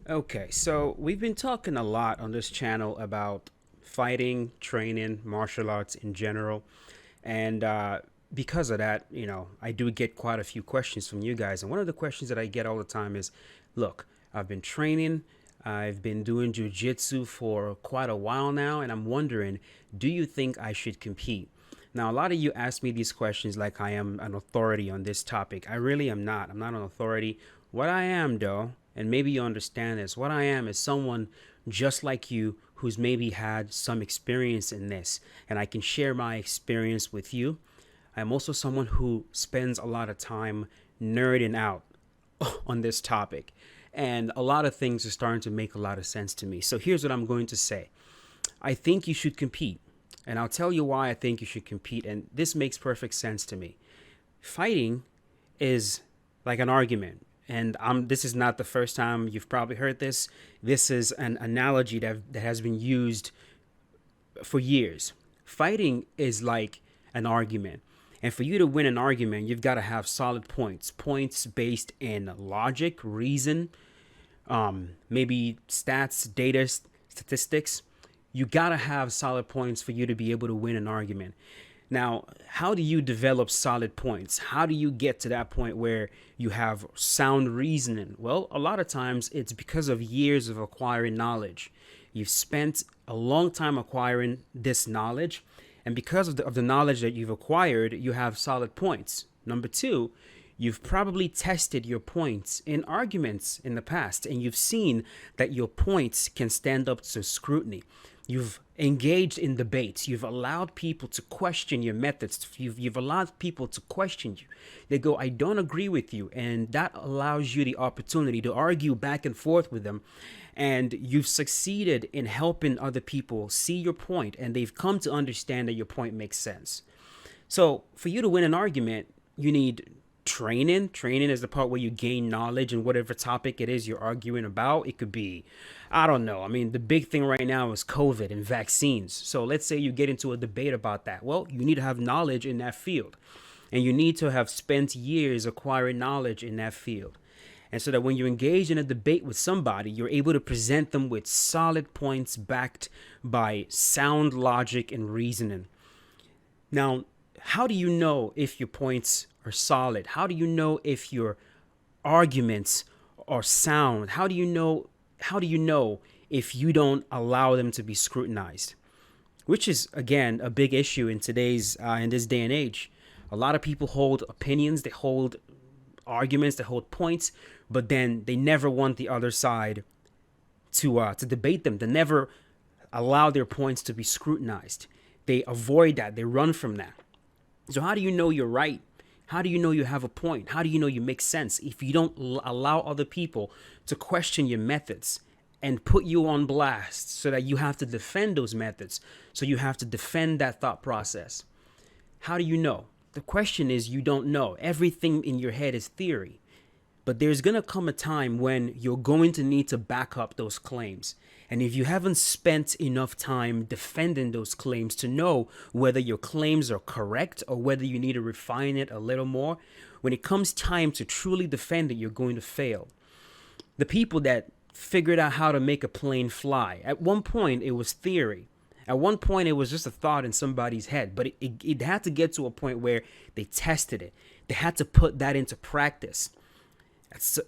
Okay, so we've been talking a lot on this channel about fighting, training, martial arts in general. And because of that, I do get quite a few questions from you guys. And one of the questions that I get all the time is look, I've been training, I've been doing jujitsu for quite a while now, and I'm wondering, do you think I should compete? Now, a lot of you ask me these questions like I am an authority on this topic. I really am not. I'm not an authority. What I am, though, and maybe you understand this, what I am is someone just like you who's maybe had some experience in this, and I can share my experience with you. I'm also someone who spends a lot of time nerding out on this topic, and a lot of things are starting to make a lot of sense to me. So here's what I'm going to say. I think you should compete. And I'll tell you why I think you should compete. And this makes perfect sense to me. Fighting is like an argument. And this is not the first time you've probably heard this. This is an analogy that has been used for years. Fighting is like an argument. And for you to win an argument, you've got to have solid points. Points based in logic, reason, maybe stats, data, statistics. You gotta have solid points for you to be able to win an argument. Now, how do you develop solid points? How do you get to that point where you have sound reasoning? Well, a lot of times it's because of years of acquiring knowledge. You've spent a long time acquiring this knowledge, and because of the knowledge that you've acquired, you have solid points. Number two, you've probably tested your points in arguments in the past, and you've seen that your points can stand up to scrutiny. You've engaged in debates. You've allowed people to question your methods. You've allowed people to question you. They go, I don't agree with you. And that allows you the opportunity to argue back and forth with them. And you've succeeded in helping other people see your point, and they've come to understand that your point makes sense. So, for you to win an argument, you need training. Training is the part where you gain knowledge in whatever topic it is you're arguing about. It could be, I don't know. I mean, the big thing right now is COVID and vaccines. So let's say you get into a debate about that. Well, you need to have knowledge in that field. And you need to have spent years acquiring knowledge in that field. And so that when you engage in a debate with somebody, you're able to present them with solid points backed by sound logic and reasoning. Now, how do you know if your points are solid? How do you know if your arguments are sound? How do you know if you don't allow them to be scrutinized? Which is again a big issue in this day and age. A lot of people hold opinions, they hold arguments, they hold points, but then they never want the other side to debate them. They never allow their points to be scrutinized. They avoid that. They run from that. So how do you know you're right? How do you know you have a point? How do you know you make sense if you don't allow other people to question your methods and put you on blast so that you have to defend those methods? So you have to defend that thought process. How do you know? The question is you don't know. Everything in your head is theory. But there's going to come a time when you're going to need to back up those claims. And if you haven't spent enough time defending those claims to know whether your claims are correct or whether you need to refine it a little more, when it comes time to truly defend it, you're going to fail. The people that figured out how to make a plane fly, at one point it was theory. At one point it was just a thought in somebody's head, but it had to get to a point where they tested it. They had to put that into practice.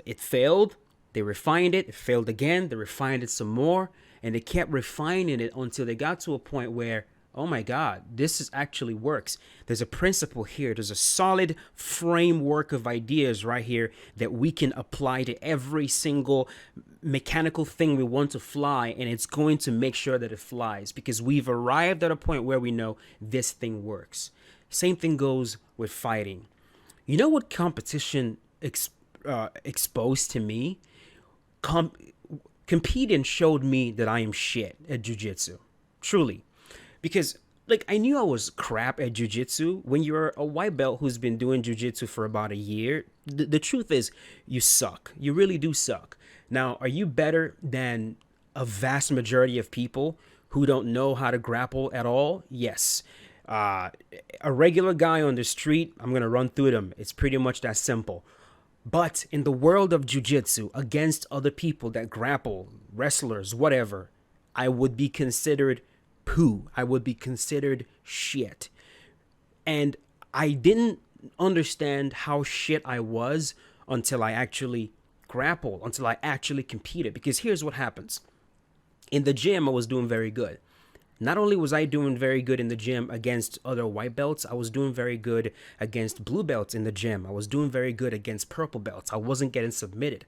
It failed. They refined it. It failed again. They refined it some more. And they kept refining it until they got to a point where, oh my God, this actually works. There's a principle here. There's a solid framework of ideas right here that we can apply to every single mechanical thing we want to fly. And it's going to make sure that it flies because we've arrived at a point where we know this thing works. Same thing goes with fighting. You know what competition exposed to me? Competing showed me that I am shit at jujitsu. Truly. Because, like, I knew I was crap at jujitsu. When you're a white belt who's been doing jujitsu for about a year, the truth is you suck. You really do suck. Now, are you better than a vast majority of people who don't know how to grapple at all? Yes. A regular guy on the street, I'm going to run through them. It's pretty much that simple. But in the world of jujitsu, against other people that grapple, wrestlers, whatever, I would be considered poo. I would be considered shit. And I didn't understand how shit I was until I actually grappled, until I actually competed. Because here's what happens. In the gym, I was doing very good. Not only was I doing very good in the gym against other white belts, I was doing very good against blue belts in the gym. I was doing very good against purple belts. I wasn't getting submitted.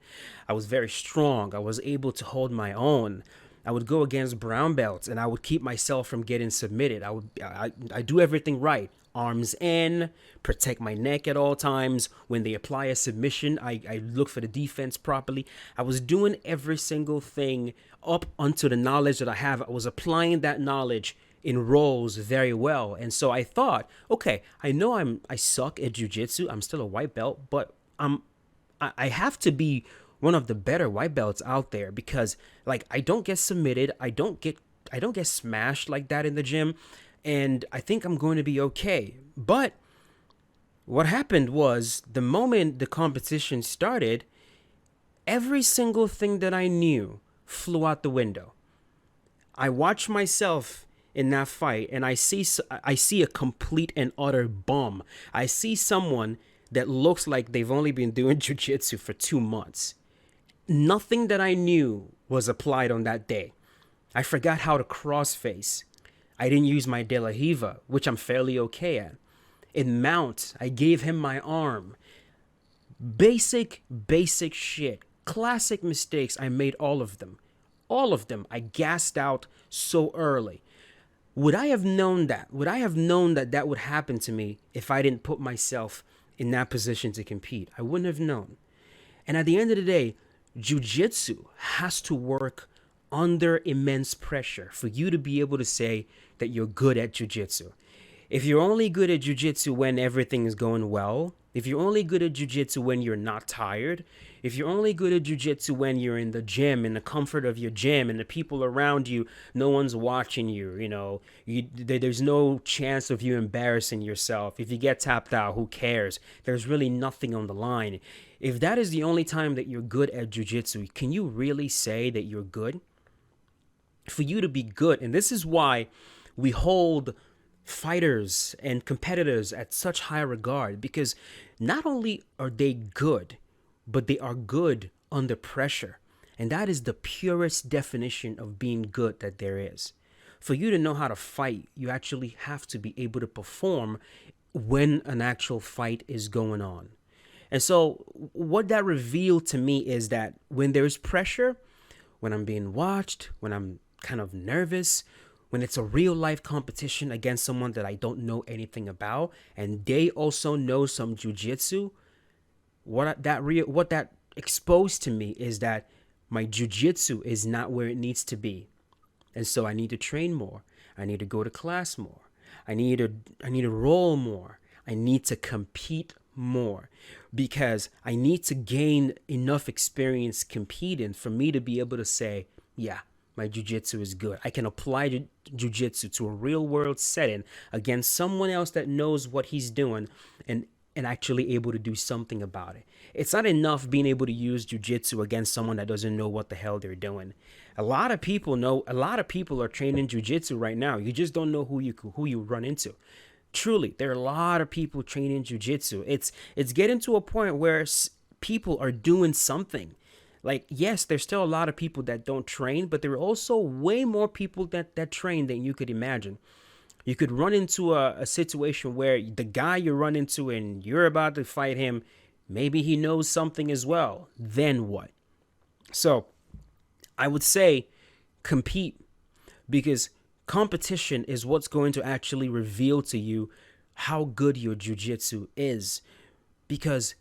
I was very strong. I was able to hold my own. I would go against brown belts and I would keep myself from getting submitted. I do everything right. Arms in, protect my neck at all times. When they apply a submission, I look for the defense properly. I was doing every single thing up unto the knowledge that I have. I was applying that knowledge in roles very well. And so I thought, okay, I know I suck at jujitsu. I'm still a white belt, but I have to be one of the better white belts out there because like I don't get submitted, I don't get smashed like that in the gym, and I think I'm going to be okay. But what happened was the moment the competition started, every single thing that I knew flew out the window. I watch myself in that fight and I see a complete and utter bum. I see someone that looks like they've only been doing jujitsu for 2 months. Nothing that I knew was applied on that day. I forgot how to crossface. I didn't use my De La Hiva, which I'm fairly okay at. In mount, I gave him my arm. Basic shit. Classic mistakes. I made all of them. All of them. I gassed out so early. Would I have known that? Would I have known that that would happen to me if I didn't put myself in that position to compete? I wouldn't have known. And at the end of the day, jujitsu has to work under immense pressure for you to be able to say that you're good at jujitsu. If you're only good at jujitsu when everything is going well, if you're only good at jujitsu when you're not tired, if you're only good at jujitsu when you're in the gym, in the comfort of your gym, and the people around you, no one's watching you, there's no chance of you embarrassing yourself. If you get tapped out, who cares? There's really nothing on the line. If that is the only time that you're good at jujitsu, can you really say that you're good? For you to be good, and this is why we hold fighters and competitors at such high regard, because not only are they good, but they are good under pressure. And that is the purest definition of being good that there is. For you to know how to fight, you actually have to be able to perform when an actual fight is going on. And so what that revealed to me is that when there's pressure, when I'm being watched, when I'm kind of nervous, when it's a real life competition against someone that I don't know anything about, and they also know some jujitsu, what that exposed to me is that my jujitsu is not where it needs to be. And so I need to train more. I need to go to class more. I need to roll more. I need to compete more because I need to gain enough experience competing for me to be able to say, yeah, my jujitsu is good. I can apply jujitsu to a real world setting against someone else that knows what he's doing and actually able to do something about it. It's not enough being able to use jujitsu against someone that doesn't know what the hell they're doing. A lot of people are training jujitsu right now. You just don't know who you run into. Truly, there are a lot of people training jujitsu. It's getting to a point where people are doing something. Like, yes, there's still a lot of people that don't train, but there are also way more people that train than you could imagine. You could run into a situation where the guy you run into and you're about to fight him, maybe he knows something as well. Then what? So I would say compete, because competition is what's going to actually reveal to you how good your jujitsu is. Because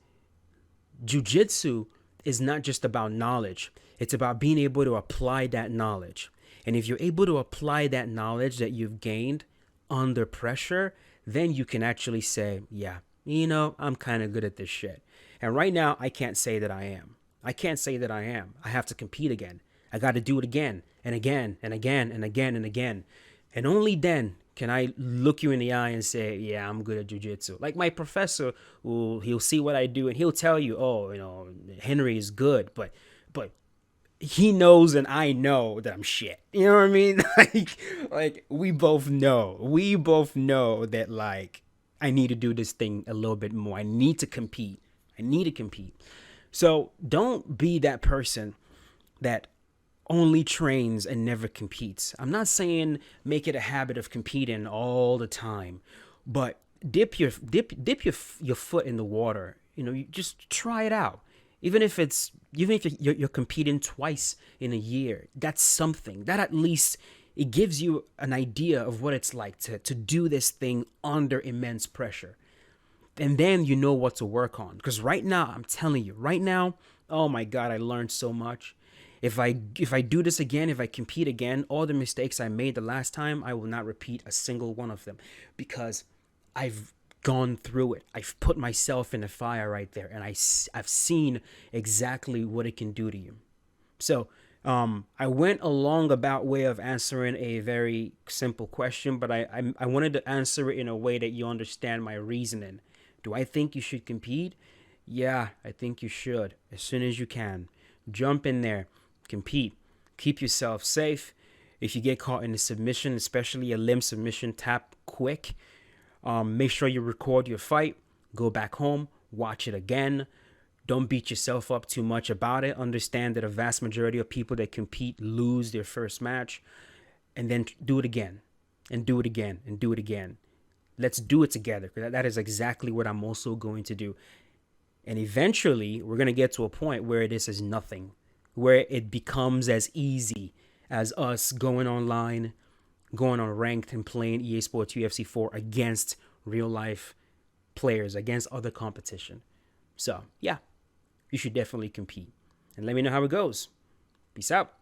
jujitsu is not just about knowledge. It's about being able to apply that knowledge. And if you're able to apply that knowledge that you've gained under pressure, then you can actually say, yeah, I'm kind of good at this shit. And right now, I can't say that I am. I can't say that I am. I have to compete again. I got to do it again and again and again and again and again. And only then Can I look you in the eye and say, yeah, I'm good at jujitsu? Like my professor, he'll see what I do and he'll tell you, oh, Henry is good, but he knows and I know that I'm shit. You know what I mean? Like we both know. We both know that like I need to do this thing a little bit more. I need to compete. I need to compete. So don't be that person that only trains and never competes. I'm not saying make it a habit of competing all the time, but dip your foot in the water. You just try it out. Even if you're competing twice in a year, that's something. That at least it gives you an idea of what it's like to do this thing under immense pressure. And then you know what to work on. Because right now, I'm telling you, right now, oh my God, I learned so much. If I do this again, if I compete again, all the mistakes I made the last time, I will not repeat a single one of them, because I've gone through it. I've put myself in the fire right there, and I've seen exactly what it can do to you. So I went a long about way of answering a very simple question, but I wanted to answer it in a way that you understand my reasoning. Do I think you should compete? Yeah, I think you should. As soon as you can, jump in there, compete, keep yourself safe. If you get caught in a submission, especially a limb submission, tap quick. Make sure you record your fight, go back home, watch it again. Don't beat yourself up too much about it. Understand that a vast majority of people that compete lose their first match, and then do it again and do it again and do it again. Let's do it together, because that is exactly what I'm also going to do. And eventually, we're going to get to a point where this is nothing, where it becomes as easy as us going online, going on ranked and playing EA Sports UFC 4 against real life players, against other competition. So, yeah, you should definitely compete. And let me know how it goes. Peace out.